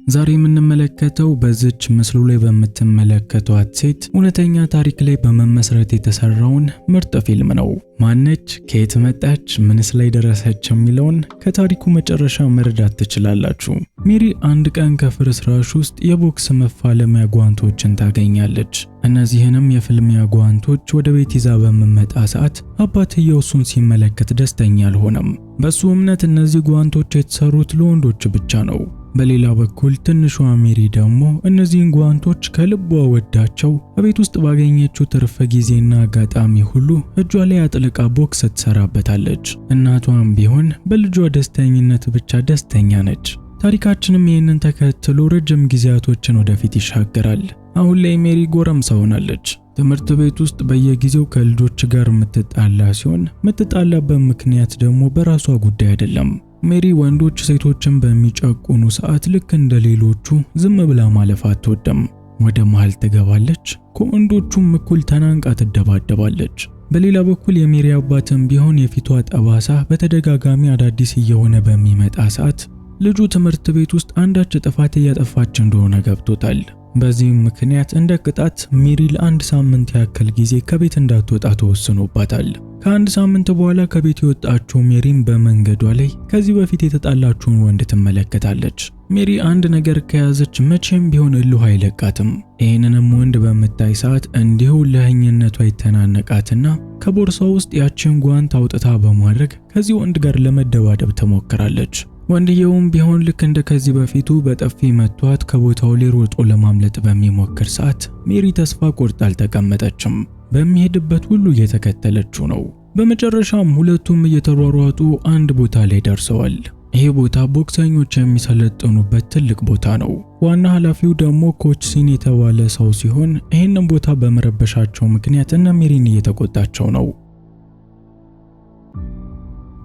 ዛሬ የምንመለከተው በዚች ምስሉ ላይ በምትመለከቷት ሴት እውነተኛ ታሪክ ላይ በመመስረት የተሰራውን ምርጥ ፊልም ነው። ማነች? ከየት መጣች? ምንስ ላይ ደረሰች? የሚለውን ከታሪኩ መጨረሻ መረዳት ትችላላችሁ። ሜሪ አንድ ቀን ከፍርስራሽ ውስጥ የቦክስ መፋለሚያ ጓንቶችን ታገኛለች። እነዚህንም የፍልሚያ ጓንቶች ወደ ቤት ይዛ በመመጣ ሰዓት አባትየው እሱን ሲመለከት ደስተኛ አልሆነም። በሱ እምነት እነዚህ ጓንቶች የተሰሩት ለወንዶች ብቻ ነው። በሌላ በኩል ትንሿ ሜሪ ደግሞ እነዚህን ጓንቶች ከልቧ ወዳቸው በቤት ውስጥ ባገኘችው ትርፍ ጊዜና አጋጣሚ ሁሉ እጇ ላይ አጥልቃ ቦክስ ትሰራበታለች። እናቷም ቢሆን በልጇ ደስተኝነት ብቻ ደስተኛ ነች። ታሪካችንም ይህንን ተከትሎ ረጅም ጊዜያቶችን ወደፊት ይሻገራል። አሁን ላይ ሜሪ ጎረምሳ ሆናለች። ትምህርት ቤት ውስጥ በየጊዜው ከልጆች ጋር የምትጣላ ሲሆን የምትጣላበት ምክንያት ደግሞ በራሷ ጉዳይ አይደለም። ሜሪ ወንዶች ሴቶችን በሚጨቁኑ ሰዓት ልክ እንደ ሌሎቹ ዝም ብላ ማለፍ አትወድም። ወደ መሃል ትገባለች፣ ከወንዶቹም እኩል ተናንቃ ትደባደባለች። በሌላ በኩል የሜሪ አባትም ቢሆን የፊቷ ጠባሳ በተደጋጋሚ አዳዲስ እየሆነ በሚመጣ ሰዓት ልጁ ትምህርት ቤት ውስጥ አንዳች ጥፋት እያጠፋች እንደሆነ ገብቶታል። በዚህም ምክንያት እንደ ቅጣት ሜሪ ለአንድ ሳምንት ያክል ጊዜ ከቤት እንዳትወጣ ተወስኖባታል። ከአንድ ሳምንት በኋላ ከቤት የወጣችው ሜሪም በመንገዷ ላይ ከዚህ በፊት የተጣላችውን ወንድ ትመለከታለች። ሜሪ አንድ ነገር ከያዘች መቼም ቢሆን እልህ አይለቃትም። ይህንንም ወንድ በምታይ ሰዓት እንዲሁ ለህኝነቷ ይተናነቃትና ከቦርሷ ውስጥ ያችን ጓንት አውጥታ በማድረግ ከዚህ ወንድ ጋር ለመደባደብ ትሞክራለች። ወንድየውም ቢሆን ልክ እንደ ከዚህ በፊቱ በጥፊ መቷት ከቦታው ላይ ሮጦ ለማምለጥ በሚሞክር ሰዓት ሜሪ ተስፋ ቆርጣ አልተቀመጠችም። በሚሄድበት ሁሉ እየተከተለችው ነው። በመጨረሻም ሁለቱም እየተሯሯጡ አንድ ቦታ ላይ ደርሰዋል። ይሄ ቦታ ቦክሰኞች የሚሰለጥኑበት ትልቅ ቦታ ነው። ዋና ኃላፊው ደግሞ ኮች ሲን የተባለ ሰው ሲሆን ይህንን ቦታ በመረበሻቸው ምክንያት እነ ሜሪን እየተቆጣቸው ነው።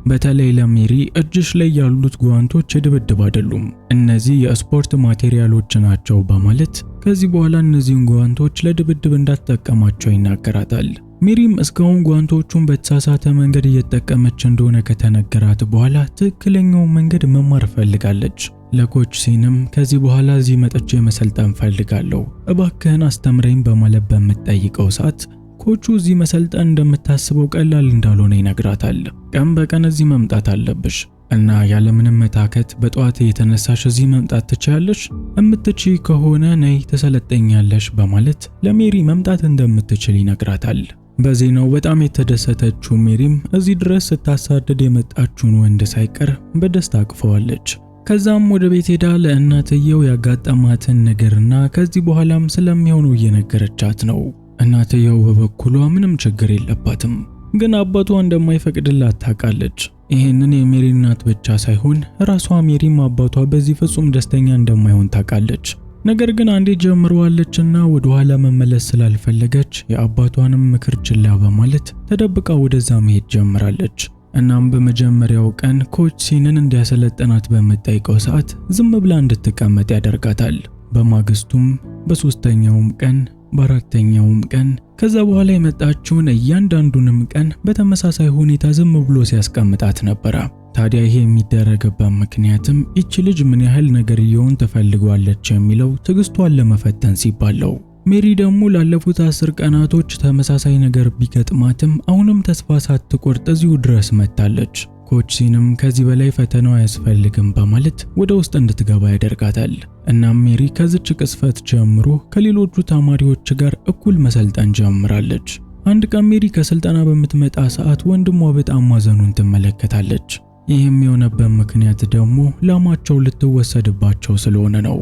በተለይ ለሜሪ እጅሽ ላይ ያሉት ጓንቶች ድብድብ አይደሉም፣ እነዚህ የስፖርት ማቴሪያሎች ናቸው በማለት ከዚህ በኋላ እነዚህን ጓንቶች ለድብድብ እንዳትጠቀማቸው ይናገራታል። ሜሪም እስካሁን ጓንቶቹን በተሳሳተ መንገድ እየተጠቀመች እንደሆነ ከተነገራት በኋላ ትክክለኛውን መንገድ መማር ፈልጋለች። ለኮች ሲንም ከዚህ በኋላ እዚህ መጥቼ መሰልጠን ፈልጋለሁ፣ እባክህን አስተምረኝ በማለት በምትጠይቀው ሰዓት ኮቹ እዚህ መሰልጠን እንደምታስበው ቀላል እንዳልሆነ ይነግራታል። ቀን በቀን እዚህ መምጣት አለብሽ እና ያለምንም መታከት በጠዋት የተነሳሽ እዚህ መምጣት ትችያለሽ፣ እምትችይ ከሆነ ነይ ተሰለጠኛለሽ በማለት ለሜሪ መምጣት እንደምትችል ይነግራታል። በዜናው በጣም የተደሰተችው ሜሪም እዚህ ድረስ ስታሳድድ የመጣችውን ወንድ ሳይቀር በደስታ አቅፈዋለች። ከዛም ወደ ቤት ሄዳ ለእናትየው ያጋጠማትን ነገርና ከዚህ በኋላም ስለሚሆነው እየነገረቻት ነው። እናትየው በበኩሏ ምንም ችግር የለባትም፣ ግን አባቷ እንደማይፈቅድላት ታውቃለች። ይህንን የሜሪ እናት ብቻ ሳይሆን ራሷ ሜሪም አባቷ በዚህ ፍጹም ደስተኛ እንደማይሆን ታውቃለች። ነገር ግን አንዴ ጀምረዋለችና ወደ ኋላ መመለስ ስላልፈለገች የአባቷንም ምክር ችላ በማለት ተደብቃ ወደዛ መሄድ ጀምራለች። እናም በመጀመሪያው ቀን ኮች ሲንን እንዲያሰለጥናት በምትጠይቀው ሰዓት ዝም ብላ እንድትቀመጥ ያደርጋታል። በማግስቱም በሶስተኛውም ቀን በአራተኛውም ቀን ከዛ በኋላ የመጣችውን እያንዳንዱንም ቀን በተመሳሳይ ሁኔታ ዝም ብሎ ሲያስቀምጣት ነበር። ታዲያ ይሄ የሚደረግበት ምክንያትም ይቺ ልጅ ምን ያህል ነገርየውን ትፈልጓለች የሚለው ትዕግስቷን ለመፈተን ሲባል ነው። ሜሪ ደግሞ ላለፉት 10 ቀናቶች ተመሳሳይ ነገር ቢገጥማትም አሁንም ተስፋ ሳትቆርጥ እዚሁ ድረስ መጣለች። ኮች ሲንም ከዚህ በላይ ፈተናው አያስፈልግም በማለት ወደ ውስጥ እንድትገባ ያደርጋታል። እናም ሜሪ ከዚች ቅስፈት ጀምሮ ከሌሎቹ ተማሪዎች ጋር እኩል መሰልጠን ጀምራለች። አንድ ቀን ሜሪ ከስልጠና በምትመጣ ሰዓት ወንድሟ በጣም ማዘኑን ትመለከታለች። ይህም የሆነበት ምክንያት ደግሞ ላማቸው ልትወሰድባቸው ስለሆነ ነው።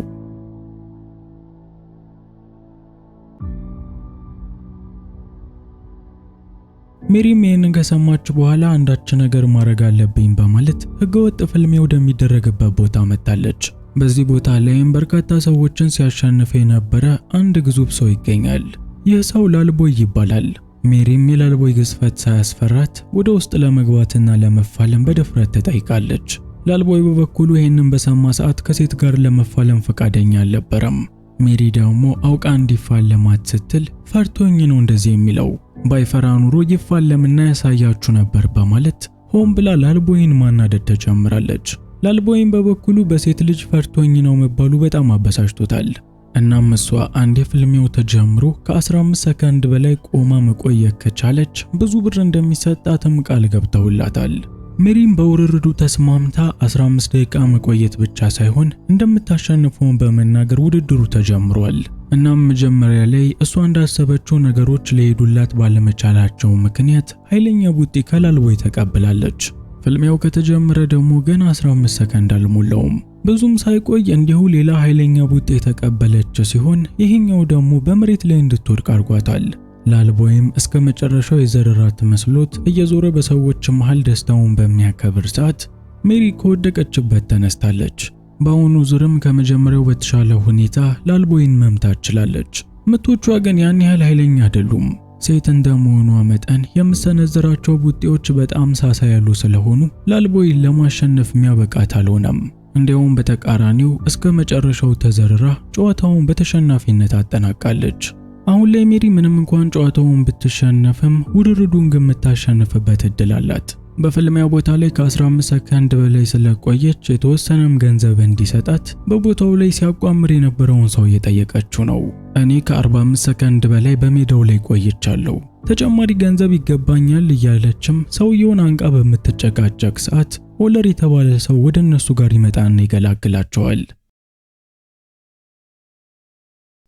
ሜሪም ይህንን ከሰማች በኋላ አንዳች ነገር ማድረግ አለብኝ በማለት ህገወጥ ፍልሚያ ወደሚደረግበት ቦታ መጣለች። በዚህ ቦታ ላይም በርካታ ሰዎችን ሲያሸንፍ የነበረ አንድ ግዙፍ ሰው ይገኛል። ይህ ሰው ላልቦይ ይባላል። ሜሪም የላልቦይ ግዝፈት ሳያስፈራት ወደ ውስጥ ለመግባትና ለመፋለም በድፍረት ተጠይቃለች። ላልቦይ በበኩሉ ይህንን በሰማ ሰዓት ከሴት ጋር ለመፋለም ፈቃደኛ አልነበረም። ሜሪ ደግሞ አውቃ እንዲፋለማት ስትል ፈርቶኝ ነው እንደዚህ የሚለው፣ ባይፈራ ኑሮ ይፋለምና ያሳያችሁ ነበር በማለት ሆን ብላ ላልቦይን ማናደድ ተጀምራለች። ላልቦይም በበኩሉ በሴት ልጅ ፈርቶኝ ነው መባሉ በጣም አበሳጭቶታል። እናም እሷ አንዴ ፍልሚያው ተጀምሮ ከ15 ሰከንድ በላይ ቆማ መቆየት ከቻለች ብዙ ብር እንደሚሰጣትም ቃል ገብተውላታል። ሜሪም በውርርዱ ተስማምታ 15 ደቂቃ መቆየት ብቻ ሳይሆን እንደምታሸንፈው በመናገር ውድድሩ ተጀምሯል። እናም መጀመሪያ ላይ እሷ እንዳሰበችው ነገሮች ሊሄዱላት ባለመቻላቸው ምክንያት ኃይለኛ ቡጢ ከላልቦይ ተቀብላለች። ፍልሚያው ከተጀመረ ደግሞ ገና 15 ሰከንድ አልሞላውም። ብዙም ሳይቆይ እንዲሁ ሌላ ኃይለኛ ቡጢ የተቀበለች ሲሆን ይህኛው ደግሞ በመሬት ላይ እንድትወድቅ አድርጓታል። ላልቦይም እስከ መጨረሻው የዘረራት መስሎት እየዞረ በሰዎች መሃል ደስታውን በሚያከብር ሰዓት ሜሪ ከወደቀችበት ተነስታለች። በአሁኑ ዙርም ከመጀመሪያው በተሻለ ሁኔታ ላልቦይን መምታት ችላለች። ምቶቿ ግን ያን ያህል ኃይለኛ አይደሉም። ሴት እንደመሆኗ መጠን የምሰነዘራቸው ቡጢዎች በጣም ሳሳ ያሉ ስለሆኑ ላልቦይን ለማሸነፍ የሚያበቃት አልሆነም። እንዲያውም በተቃራኒው እስከ መጨረሻው ተዘርራ ጨዋታውን በተሸናፊነት አጠናቃለች። አሁን ላይ ሜሪ ምንም እንኳን ጨዋታውን ብትሸነፍም ውድድሩን ግን የምታሸንፍበት እድል አላት። በፍልሚያው ቦታ ላይ ከ15 ሰከንድ በላይ ስለቆየች የተወሰነም ገንዘብ እንዲሰጣት በቦታው ላይ ሲያቋምር የነበረውን ሰው እየጠየቀችው ነው። እኔ ከ45 ሰከንድ በላይ በሜዳው ላይ ቆይቻለሁ፣ ተጨማሪ ገንዘብ ይገባኛል እያለችም ሰውየውን አንቃ በምትጨቃጨቅ ሰዓት ሆለር የተባለ ሰው ወደ እነሱ ጋር ይመጣና ይገላግላቸዋል።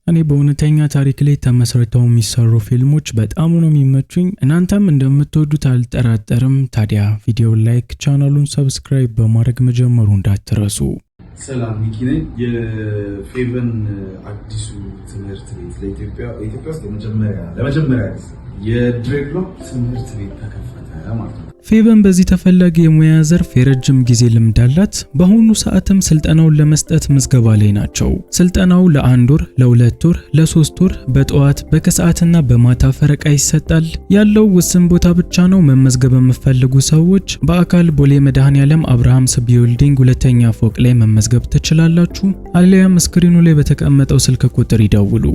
እኔ በእውነተኛ ታሪክ ላይ ተመስርተው የሚሰሩ ፊልሞች በጣም ነው የሚመቹኝ። እናንተም እንደምትወዱት አልጠራጠርም። ታዲያ ቪዲዮውን ላይክ፣ ቻናሉን ሰብስክራይብ በማድረግ መጀመሩ እንዳትረሱ። ሰላም ሚኪ ነኝ። የፌቨን አዲሱ ትምህርት ቤት ለኢትዮጵያ ውስጥ ለመጀመሪያ ጊዜ የድሬድሎክ ትምህርት ቤት ተከፈተ ማለት ነው። ፌቨን በዚህ ተፈላጊ የሙያ ዘርፍ የረጅም ጊዜ ልምድ አላት። በአሁኑ ሰዓትም ስልጠናውን ለመስጠት ምዝገባ ላይ ናቸው። ስልጠናው ለ1 ወር፣ ለ2 ወር፣ ለ3 ወር በጠዋት በከሰዓትና በማታ ፈረቃ ይሰጣል። ያለው ውስን ቦታ ብቻ ነው። መመዝገብ የምትፈልጉ ሰዎች በአካል ቦሌ መድኃኔዓለም አብርሃምስ ቢልዲንግ 2ኛ ፎቅ ላይ መመዝገብ ትችላላችሁ። አሊያም ስክሪኑ ላይ በተቀመጠው ስልክ ቁጥር ይደውሉ።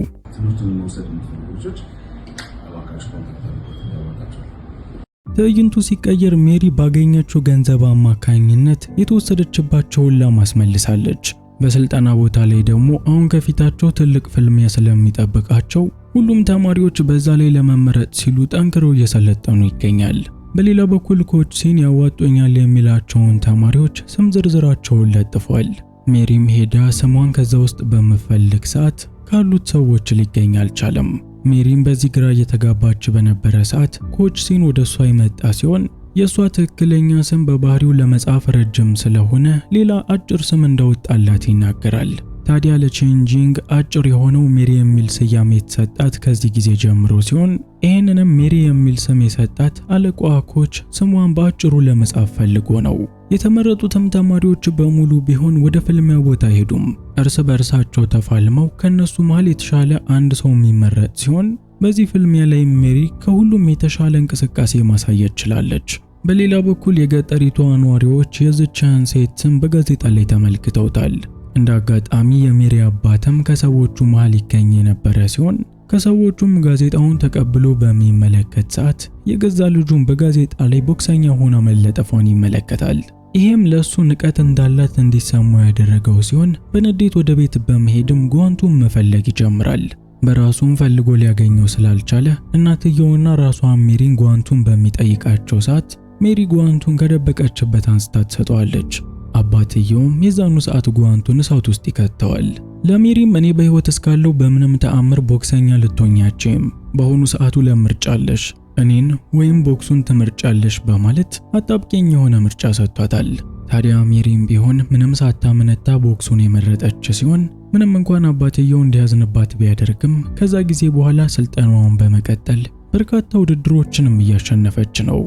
ትዕይንቱ ሲቀየር ሜሪ ባገኘችው ገንዘብ አማካኝነት የተወሰደችባቸውን ለማስመልሳለች። በስልጠና ቦታ ላይ ደግሞ አሁን ከፊታቸው ትልቅ ፍልሚያ ስለሚጠብቃቸው ሁሉም ተማሪዎች በዛ ላይ ለመመረጥ ሲሉ ጠንክረው እየሰለጠኑ ይገኛል። በሌላ በኩል ኮች ሲን ያዋጡኛል የሚላቸውን ተማሪዎች ስም ዝርዝራቸውን ለጥፏል። ሜሪም ሄዳ ስሟን ከዛ ውስጥ በመፈልግ ሰዓት ካሉት ሰዎች ሊገኝ አልቻለም። ሜሪም በዚህ ግራ እየተጋባች በነበረ ሰዓት ኮች ሲን ወደሷ ይመጣ ሲሆን የሷ ትክክለኛ ስም በባህሪው ለመጻፍ ረጅም ስለሆነ ሌላ አጭር ስም እንዳወጣላት ይናገራል። ታዲያ ለቼንጂንግ አጭር የሆነው ሜሪ የሚል ስያሜ የተሰጣት ከዚህ ጊዜ ጀምሮ ሲሆን ይህንንም ሜሪ የሚል ስም የሰጣት አለቃዋ ኮች ስሟን በአጭሩ ለመጻፍ ፈልጎ ነው። የተመረጡትም ተማሪዎች በሙሉ ቢሆን ወደ ፍልሚያው ቦታ ሄዱም። እርስ በእርሳቸው ተፋልመው ከነሱ መሃል የተሻለ አንድ ሰው የሚመረጥ ሲሆን በዚህ ፍልሚያ ላይ ሜሪ ከሁሉም የተሻለ እንቅስቃሴ ማሳየት ችላለች። በሌላ በኩል የገጠሪቷ ነዋሪዎች የዚችን ሴት ስም በጋዜጣ ላይ ተመልክተውታል። እንደ አጋጣሚ የሜሪ አባትም ከሰዎቹ መሃል ይገኝ የነበረ ሲሆን ከሰዎቹም ጋዜጣውን ተቀብሎ በሚመለከት ሰዓት የገዛ ልጁን በጋዜጣ ላይ ቦክሰኛ ሆና መለጠፏን ይመለከታል። ይሄም ለሱ ንቀት እንዳላት እንዲሰማው ያደረገው ሲሆን በንዴት ወደ ቤት በመሄድም ጓንቱን መፈለግ ይጀምራል። በራሱም ፈልጎ ሊያገኘው ስላልቻለ እናትየውና ራሷ ሜሪን ጓንቱን በሚጠይቃቸው ሰዓት ሜሪ ጓንቱን ከደበቀችበት አንስታ ትሰጠዋለች። አባትየውም የዛኑ ሰዓት ጓንቱን እሳት ውስጥ ይከተዋል። ለሜሪም እኔ በህይወት እስካለው በምንም ተአምር ቦክሰኛ ልትሆኛችም፣ በአሁኑ ሰዓቱ ለምርጫለሽ፣ እኔን ወይም ቦክሱን ትምርጫለሽ በማለት አጣብቂኝ የሆነ ምርጫ ሰጥቷታል። ታዲያ ሜሪም ቢሆን ምንም ሳታመነታ ቦክሱን የመረጠች ሲሆን ምንም እንኳን አባትየው እንዲያዝንባት ቢያደርግም ከዛ ጊዜ በኋላ ስልጠናውን በመቀጠል በርካታ ውድድሮችንም እያሸነፈች ነው።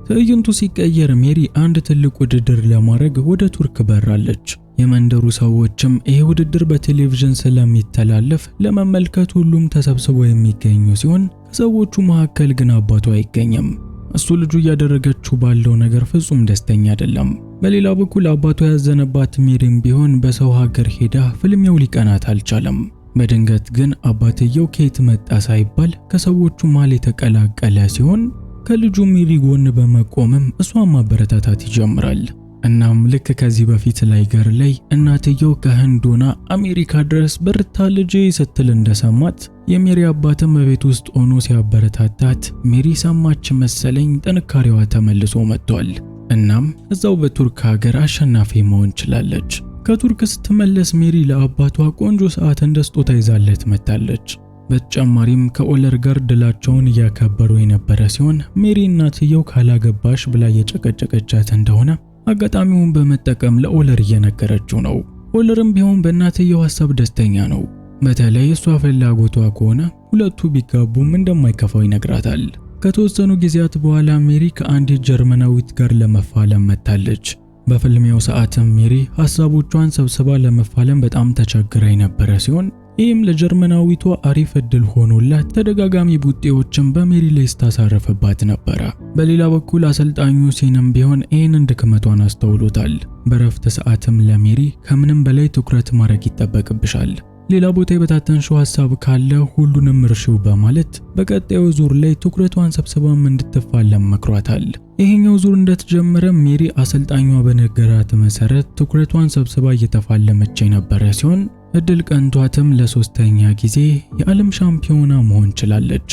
ትዕይንቱ ሲቀየር ሜሪ አንድ ትልቅ ውድድር ለማድረግ ወደ ቱርክ በራለች። የመንደሩ ሰዎችም ይሄ ውድድር በቴሌቪዥን ስለሚተላለፍ ለመመልከት ሁሉም ተሰብስበው የሚገኙ ሲሆን ከሰዎቹ መካከል ግን አባቷ አይገኝም። እሱ ልጁ እያደረገችው ባለው ነገር ፍጹም ደስተኛ አይደለም። በሌላ በኩል አባቷ ያዘነባት ሜሪም ቢሆን በሰው ሀገር ሄዳ ፍልሚያው ሊቀናት አልቻለም። በድንገት ግን አባትየው ከየት መጣ ሳይባል ከሰዎቹ መሃል የተቀላቀለ ሲሆን ከልጁ ሜሪ ጎን በመቆምም እሷን ማበረታታት ይጀምራል። እናም ልክ ከዚህ በፊት ላይገር ላይ እናትየው ከህንድ ሆና አሜሪካ ድረስ በርታ ልጄ ስትል እንደሰማት የሜሪ አባትም በቤት ውስጥ ሆኖ ሲያበረታታት ሜሪ ሰማች መሰለኝ ጥንካሬዋ ተመልሶ መጥቷል። እናም እዛው በቱርክ ሀገር አሸናፊ መሆን ችላለች። ከቱርክ ስትመለስ ሜሪ ለአባቷ ቆንጆ ሰዓትን እንደ ስጦታ ይዛለት መጣለች። በተጨማሪም ከኦለር ጋር ድላቸውን እያከበሩ የነበረ ሲሆን ሜሪ እናትየው ካላገባሽ ብላ የጨቀጨቀቻት እንደሆነ አጋጣሚውን በመጠቀም ለኦለር እየነገረችው ነው። ኦለርም ቢሆን በእናትየው ሐሳብ ደስተኛ ነው። በተለይ እሷ ፍላጎቷ ከሆነ ሁለቱ ቢጋቡም እንደማይከፋው ይነግራታል። ከተወሰኑ ጊዜያት በኋላ ሜሪ ከአንዲት ጀርመናዊት ጋር ለመፋለም መጣለች። በፍልሚያው ሰዓትም ሜሪ ሐሳቦቿን ሰብስባ ለመፋለም በጣም ተቸግራ የነበረ ሲሆን ይህም ለጀርመናዊቷ አሪፍ እድል ሆኖላት ተደጋጋሚ ቡጤዎችን በሜሪ ላይ ስታሳርፍባት ነበረ። በሌላ በኩል አሰልጣኙ ሲንም ቢሆን ይህንን ድክመቷን አስተውሎታል። በረፍት ሰዓትም ለሜሪ ከምንም በላይ ትኩረት ማድረግ ይጠበቅብሻል፣ ሌላ ቦታ የበታተንሽው ሐሳብ ካለ ሁሉንም እርሺው በማለት በቀጣዩ ዙር ላይ ትኩረቷን ሰብስባም እንድትፋለም መክሯታል። ይሄኛው ዙር እንደተጀመረ ሜሪ አሰልጣኟ በነገራት መሰረት ትኩረቷን ሰብስባ እየተፋለመች የነበረ ሲሆን እድል ቀንቷትም ለሶስተኛ ጊዜ የዓለም ሻምፒዮና መሆን ችላለች።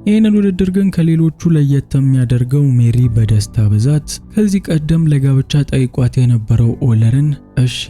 ይህንን ውድድር ግን ከሌሎቹ ለየት የሚያደርገው ሜሪ በደስታ ብዛት ከዚህ ቀደም ለጋብቻ ጠይቋት የነበረው ኦለርን እሺ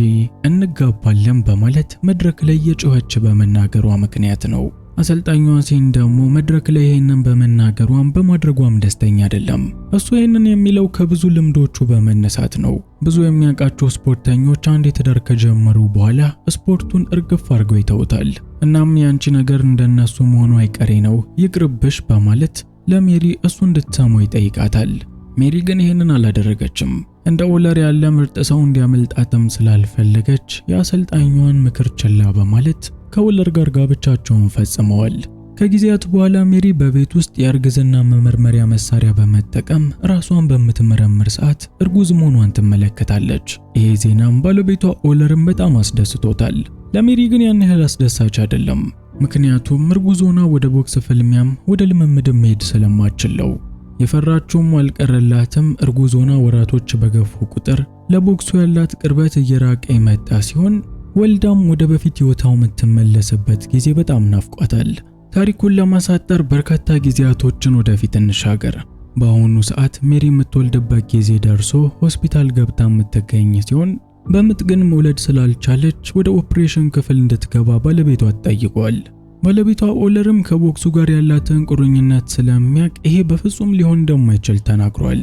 እንጋባለን በማለት መድረክ ላይ የጮኸች በመናገሯ ምክንያት ነው። አሰልጣኟ ሲን ደግሞ መድረክ ላይ ይሄንን በመናገሯም በማድረጓም ደስተኛ አይደለም። እሱ ይሄንን የሚለው ከብዙ ልምዶቹ በመነሳት ነው። ብዙ የሚያውቃቸው ስፖርተኞች አንድ ትዳር ከጀመሩ በኋላ ስፖርቱን እርግፍ አድርገው ይተውታል። እናም ያንቺ ነገር እንደነሱ መሆኑ አይቀሬ ነው ይቅርብሽ በማለት ለሜሪ እሱ እንድትሰማው ይጠይቃታል። ሜሪ ግን ይሄንን አላደረገችም። እንደ ኦለር ያለ ምርጥ ሰው እንዲያመልጣትም ስላልፈለገች የአሰልጣኟን ምክር ችላ በማለት ከኦለር ጋር ጋብቻቸውን ፈጽመዋል። ከጊዜያት በኋላ ሜሪ በቤት ውስጥ የእርግዝና መመርመሪያ መሳሪያ በመጠቀም ራሷን በምትመረምር ሰዓት እርጉዝ መሆኗን ትመለከታለች። ይሄ ዜናም ባለቤቷ ኦለርን በጣም አስደስቶታል። ለሜሪ ግን ያን ያህል አስደሳች አይደለም። ምክንያቱም እርጉዝ ሆና ወደ ቦክስ ፍልሚያም ወደ ልምምድ መሄድ ስለማትችለው የፈራችውም አልቀረላትም። እርጉዝ ሆና ወራቶች በገፉ ቁጥር ለቦክሱ ያላት ቅርበት እየራቀ የመጣ ሲሆን ወልዳም ወደ በፊት ህይወታው የምትመለስበት ጊዜ በጣም ናፍቋታል። ታሪኩን ለማሳጠር በርካታ ጊዜያቶችን ወደፊት እንሻገር። በአሁኑ ሰዓት ሜሪ የምትወልድበት ጊዜ ደርሶ ሆስፒታል ገብታ የምትገኝ ሲሆን በምጥ ግን መውለድ ስላልቻለች ወደ ኦፕሬሽን ክፍል እንድትገባ ባለቤቷ ተጠይቋል። ባለቤቷ ኦለርም ከቦክሱ ጋር ያላትን ቁርኝነት ስለሚያውቅ ይሄ በፍጹም ሊሆን እንደማይችል ተናግሯል።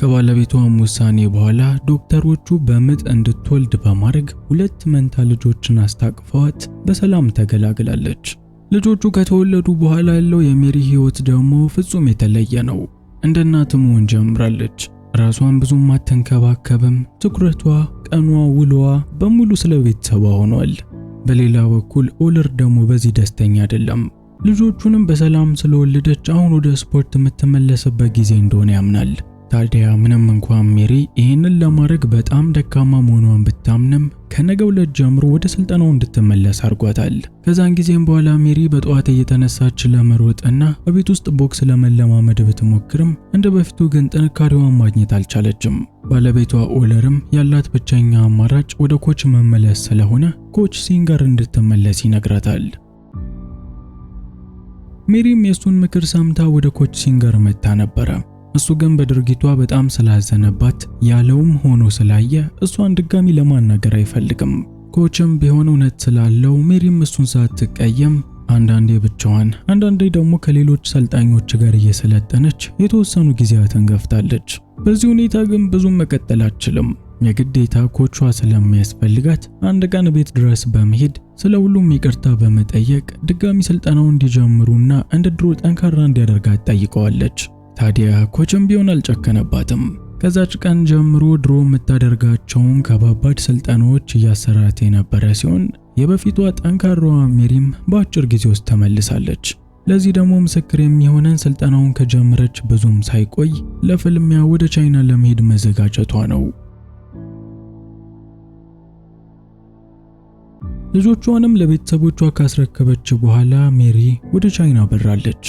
ከባለቤቷም ውሳኔ በኋላ ዶክተሮቹ በምጥ እንድትወልድ በማድረግ 2 መንታ ልጆችን አስታቅፈዋት በሰላም ተገላግላለች። ልጆቹ ከተወለዱ በኋላ ያለው የሜሪ ህይወት ደግሞ ፍጹም የተለየ ነው። እንደ እናት መሆን ጀምራለች። ራሷን ብዙም አትንከባከብም። ትኩረቷ፣ ቀኗ፣ ውሎዋ በሙሉ ስለ ቤተሰቧ ሆኗል። በሌላ በኩል ኦለር ደግሞ በዚህ ደስተኛ አይደለም። ልጆቹንም በሰላም ስለወለደች አሁን ወደ ስፖርት የምትመለስበት ጊዜ እንደሆነ ያምናል። ታዲያ ምንም እንኳን ሜሪ ይህንን ለማድረግ በጣም ደካማ መሆኗን ብታምንም ከነገው ዕለት ጀምሮ ወደ ስልጠናው እንድትመለስ አድርጓታል። ከዛን ጊዜም በኋላ ሜሪ በጠዋት እየተነሳች ለመሮጥና በቤት ውስጥ ቦክስ ለመለማመድ ብትሞክርም እንደ በፊቱ ግን ጥንካሬዋን ማግኘት አልቻለችም። ባለቤቷ ኦለርም ያላት ብቸኛ አማራጭ ወደ ኮች መመለስ ስለሆነ ኮች ሲን ጋር እንድትመለስ ይነግራታል። ሜሪም የሱን ምክር ሰምታ ወደ ኮች ሲን ጋር መጣ ነበረ። እሱ ግን በድርጊቷ በጣም ስላዘነባት ያለውም ሆኖ ስላየ እሷን ድጋሚ ለማናገር አይፈልግም። ኮችም ቢሆን እውነት ስላለው ሜሪም እሱን ሳትቀየም አንዳንዴ ብቻዋን አንዳንዴ ደግሞ ከሌሎች ሰልጣኞች ጋር እየሰለጠነች የተወሰኑ ጊዜያትን ገፍታለች። በዚህ ሁኔታ ግን ብዙም መቀጠል አትችልም። የግዴታ ኮቿ ስለሚያስፈልጋት አንድ ቀን ቤት ድረስ በመሄድ ስለ ሁሉም ይቅርታ በመጠየቅ ድጋሚ ስልጠናውን እንዲጀምሩና እንደ ድሮ ጠንካራ እንዲያደርጋት ጠይቀዋለች። ታዲያ ኮችም ቢሆን አልጨከነባትም። ከዛች ቀን ጀምሮ ድሮ የምታደርጋቸውን ከባባድ ስልጠናዎች እያሰራት የነበረ ሲሆን የበፊቷ ጠንካራዋ ሜሪም በአጭር ጊዜ ውስጥ ተመልሳለች። ለዚህ ደግሞ ምስክር የሚሆነን ስልጠናውን ከጀመረች ብዙም ሳይቆይ ለፍልሚያ ወደ ቻይና ለመሄድ መዘጋጀቷ ነው። ልጆቿንም ለቤተሰቦቿ ካስረከበች በኋላ ሜሪ ወደ ቻይና በራለች።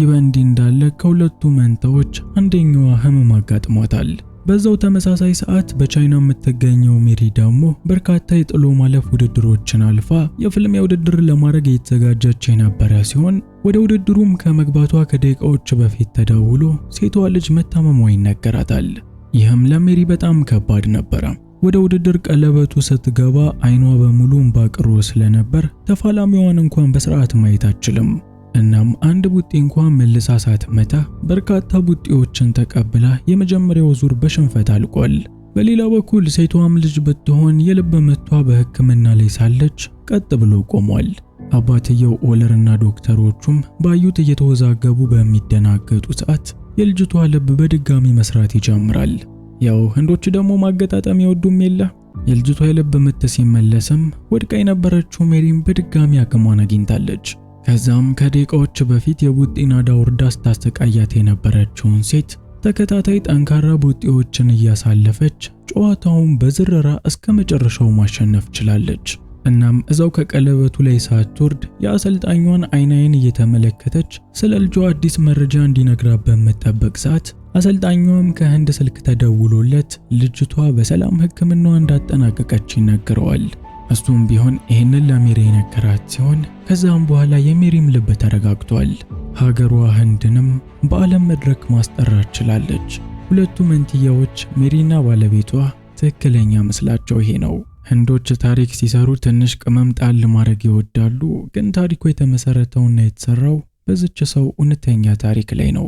ይህ በእንዲህ እንዳለ ከሁለቱ መንታዎች አንደኛዋ ህመም አጋጥሟታል። በዛው ተመሳሳይ ሰዓት በቻይና የምትገኘው ሜሪ ደግሞ በርካታ የጥሎ ማለፍ ውድድሮችን አልፋ የፍልሚያ ውድድር ለማድረግ እየተዘጋጀች የነበረ ሲሆን ወደ ውድድሩም ከመግባቷ ከደቂቃዎች በፊት ተደውሎ ሴቷ ልጅ መታመሟ ይነገራታል። ይህም ለሜሪ በጣም ከባድ ነበረ። ወደ ውድድር ቀለበቱ ስትገባ አይኗ በሙሉ እንባ ቅሮ ስለነበር ተፋላሚዋን እንኳን በስርዓት ማየት አትችልም። እናም አንድ ቡጢ እንኳን መልሳ ሳትመታ በርካታ ቡጢዎችን ተቀብላ የመጀመሪያው ዙር በሽንፈት አልቋል። በሌላ በኩል ሴቷም ልጅ ብትሆን የልብ ምቷ በሕክምና ላይ ሳለች ቀጥ ብሎ ቆሟል። አባትየው ኦለርና ዶክተሮቹም ባዩት እየተወዛገቡ በሚደናገጡ ሰዓት የልጅቷ ልብ በድጋሚ መስራት ይጀምራል። ያው ህንዶች ደግሞ ማገጣጠም ይወዱም የለ። የልጅቷ የልብ ምት ሲመለስም ወድቃ የነበረችው ሜሪም በድጋሚ አቅሟን አግኝታለች። ከዛም ከደቂቃዎች በፊት የቡጢ ናዳ ወርዳ ስታሰቃያት የነበረችውን ሴት ተከታታይ ጠንካራ ቡጢዎችን እያሳለፈች ጨዋታውን በዝረራ እስከ መጨረሻው ማሸነፍ ችላለች። እናም እዛው ከቀለበቱ ላይ ሳትወርድ የአሰልጣኟን አይን እየተመለከተች ስለ ልጇ አዲስ መረጃ እንዲነግራት በምትጠብቅ ሰዓት አሰልጣኟም ከህንድ ስልክ ተደውሎለት ልጅቷ በሰላም ሕክምናዋ እንዳጠናቀቀች ይነግረዋል። እሱም ቢሆን ይህንን ለሜሪ የነገራት ሲሆን ከዛም በኋላ የሜሪም ልብ ተረጋግቷል። ሀገሯ ህንድንም በዓለም መድረክ ማስጠራት ችላለች። ሁለቱ መንትያዎች ሜሪና ባለቤቷ ትክክለኛ ምስላቸው ይሄ ነው። ህንዶች ታሪክ ሲሰሩ ትንሽ ቅመም ጣል ማድረግ ይወዳሉ፣ ግን ታሪኩ የተመሰረተውና የተሰራው በዚች ሰው እውነተኛ ታሪክ ላይ ነው።